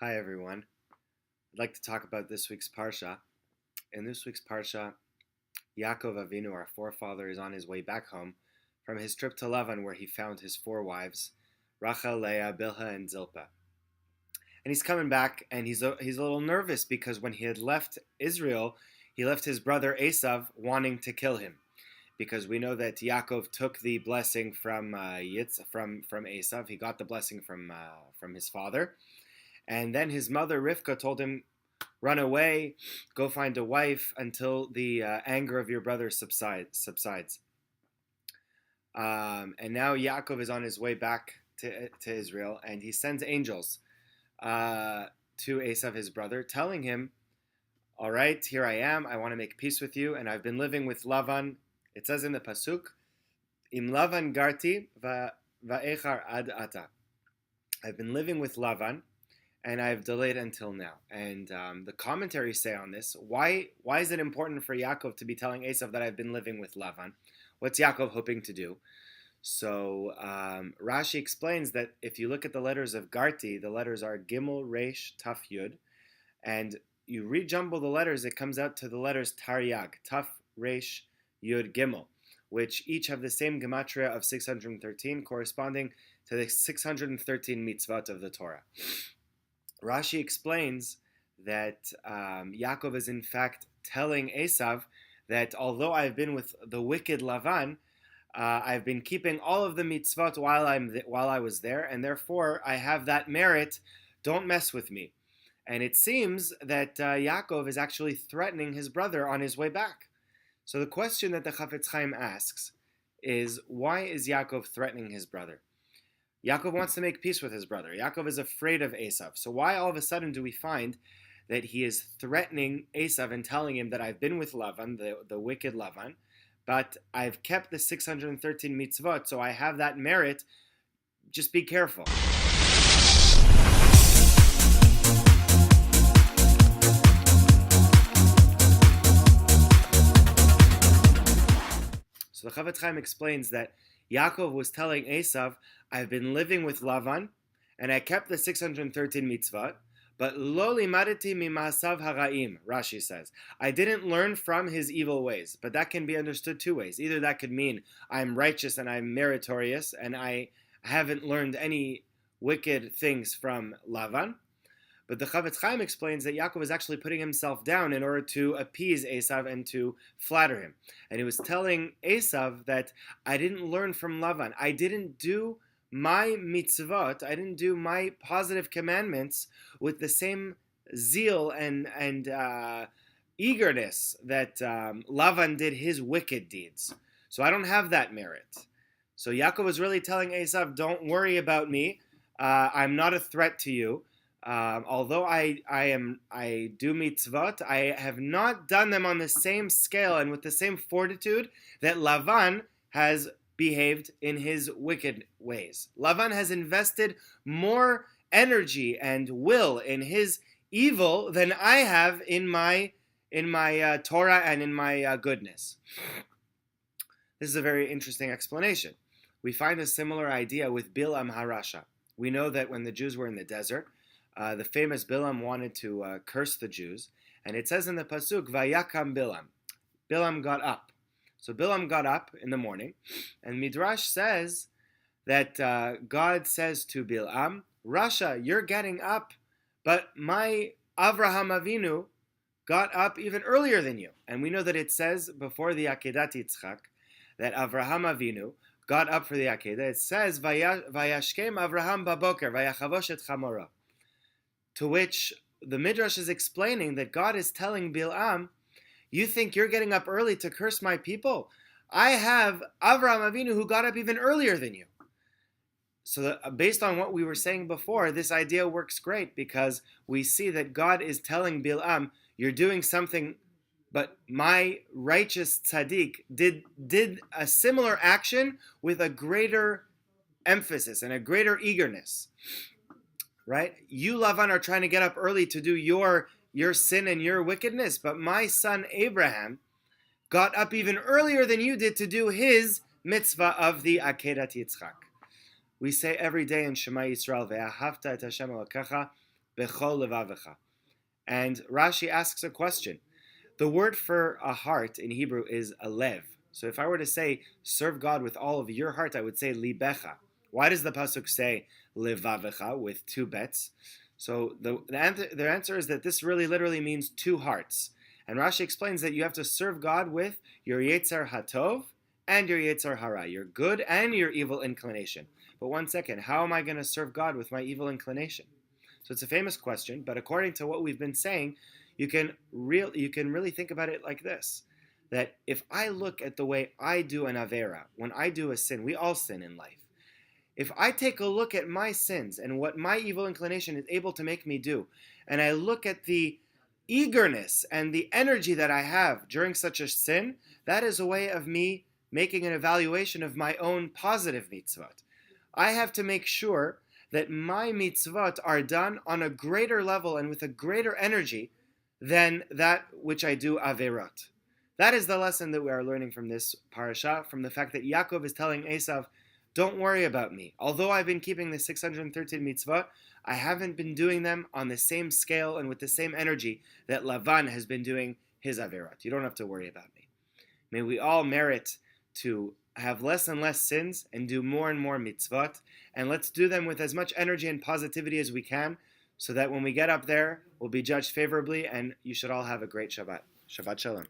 Hi everyone. I'd like to talk about this week's Parsha. In this week's Parsha, Yaakov Avinu, our forefather, is on his way back home from his trip to Lavan where he found his four wives, Rachel, Leah, Bilhah, and Zilpah. And he's coming back and he's a little nervous because when he had left Israel, he left his brother Esav wanting to kill him. Because we know that Yaakov took the blessing from Esav. He got the blessing from his father. And then his mother, Rivka, told him, run away, go find a wife until the anger of your brother subsides. And now Yaakov is on his way back to Israel, and he sends angels to Esav, his brother, telling him, all right, here I am, I want to make peace with you, and I've been living with Lavan. It says in the Pasuk, Im Lavan garti va'echar ad ata. I've been living with Lavan, and I've delayed until now. And the commentaries say on this, why is it important for Yaakov to be telling Esav that I've been living with Lavan? What's Yaakov hoping to do? So Rashi explains that if you look at the letters of Garti, the letters are Gimel, Resh, Taf, Yud, and you rejumble the letters, it comes out to the letters Taryag, Taf, Resh, Yud, Gimel, which each have the same gematria of 613, corresponding to the 613 mitzvot of the Torah. Rashi explains that Yaakov is in fact telling Esav that although I've been with the wicked Lavan, I've been keeping all of the mitzvot while I was there, and therefore I have that merit. Don't mess with me. And it seems that Yaakov is actually threatening his brother on his way back. So the question that the Chafetz Chaim asks is, why is Yaakov threatening his brother? Yaakov wants to make peace with his brother. Yaakov is afraid of Esav. So why all of a sudden do we find that he is threatening Esav and telling him that I've been with Lavan, the wicked Lavan, but I've kept the 613 mitzvot, so I have that merit. Just be careful. So the Chafetz Chaim explains that Yaakov was telling Esav, I've been living with Lavan, and I kept the 613 mitzvot, but lo limadeti mimasav haraim, Rashi says. I didn't learn from his evil ways, but that can be understood two ways. Either that could mean I'm righteous and I'm meritorious, and I haven't learned any wicked things from Lavan. But the Chafetz Chaim explains that Yaakov is actually putting himself down in order to appease Esav and to flatter him. And he was telling Esav that I didn't learn from Lavan. I didn't do my mitzvot, I didn't do my positive commandments with the same zeal and eagerness that Lavan did his wicked deeds. So I don't have that merit. So Yaakov was really telling Esav, don't worry about me. I'm not a threat to you. Although I do mitzvot, I have not done them on the same scale and with the same fortitude that Lavan has behaved in his wicked ways. Lavan has invested more energy and will in his evil than I have in my Torah and in my goodness. This is a very interesting explanation. We find a similar idea with Bilam Harasha. We know that when the Jews were in the desert, the famous Bilam wanted to curse the Jews, and it says in the Pasuk, Vayakam Bilam. Bilam got up. So Bilam got up in the morning, and Midrash says that God says to Bilam, Rasha, you're getting up, but my Avraham Avinu got up even earlier than you. And we know that it says before the Akedat Yitzchak that Avraham Avinu got up for the Akedah. It says, Vayashkem Avraham baboker, vayachavosh et chamorah. To which the Midrash is explaining that God is telling Bilam, you think you're getting up early to curse my people? I have Avraham Avinu who got up even earlier than you. So based on what we were saying before, this idea works great because we see that God is telling Bilam, you're doing something, but my righteous tzaddik did a similar action with a greater emphasis and a greater eagerness. Right? You, Lavan, are trying to get up early to do your sin and your wickedness, but my son Abraham got up even earlier than you did to do his mitzvah of the Akedat Yitzchak. We say every day in Shema Yisrael, Ve'ahavta et Hashem Elokecha, bechol levavecha. And Rashi asks a question. The word for a heart in Hebrew is a lev. So if I were to say, serve God with all of your heart, I would say libecha. Why does the pasuk say levavecha with two bets? So the answer is that this really literally means two hearts. And Rashi explains that you have to serve God with your yetzer hatov and your yetzer hara, your good and your evil inclination. But one second, how am I going to serve God with my evil inclination? So it's a famous question, but according to what we've been saying, you can really think about it like this, that if I look at the way I do an avera, when I do a sin, we all sin in life. If I take a look at my sins and what my evil inclination is able to make me do, and I look at the eagerness and the energy that I have during such a sin, that is a way of me making an evaluation of my own positive mitzvot. I have to make sure that my mitzvot are done on a greater level and with a greater energy than that which I do averot. That is the lesson that we are learning from this parasha, from the fact that Yaakov is telling Esav, don't worry about me. Although I've been keeping the 613 mitzvot, I haven't been doing them on the same scale and with the same energy that Lavan has been doing his averot. You don't have to worry about me. May we all merit to have less and less sins and do more and more mitzvot, and let's do them with as much energy and positivity as we can, so that when we get up there, we'll be judged favorably, and you should all have a great Shabbat. Shabbat Shalom.